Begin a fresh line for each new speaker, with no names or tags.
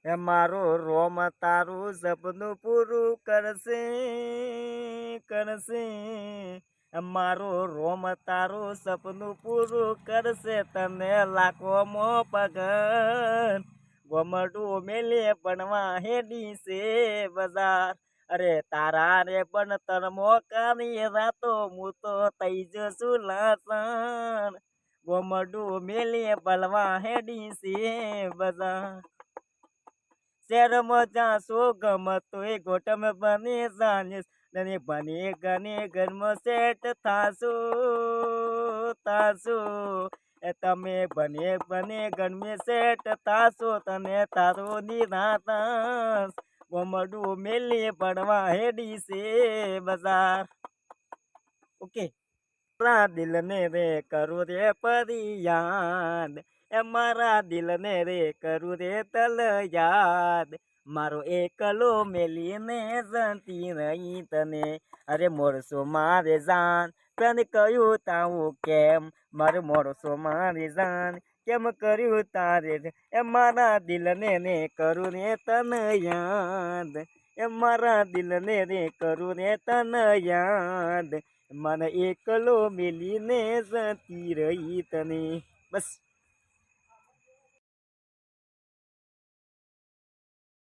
એ મારો રોમ તારું સપનું પૂરું કરશે કરશે મારો રોમ તારું સપનું પૂરું કરશે તને લાખોમાં પગન ગોમડું મેલે બનવા હેડી છે બજાર અરે તારા રે બન તરમો કાની રાતો હું તો તઈ જશું લાસણ ગોમડું મેલે બલવા હેડી છે બજાર શહેરમાં જાશો ગમતો એ ગોટમ બની જાણીશ અને બની ગને ઘરમાં સેટ થાશો થાશો એ તમે બને ગણમે સેટ થાશો તને તારો નિરાતાસ ગોમડું મેલી પડવા હેડી છે બજાર ઓકે દિલ ને રે કરું રે પરિયાદ એ મારા દિલ ને રે કરું રે તલ યાદ મારો એકલો મેલીને જતી રહી તને અરે મોરસો મારે જાન તને કહ્યું તાવું કેમ મારે મોરસો મારે જાન કેમ કર્યું તારે એ મારા દિલ ને કરું રે તન યાદ એ મારા દિલ ને રે કરું રે તન યાદ મને એકલો મેલીને જતી રહી તને બસ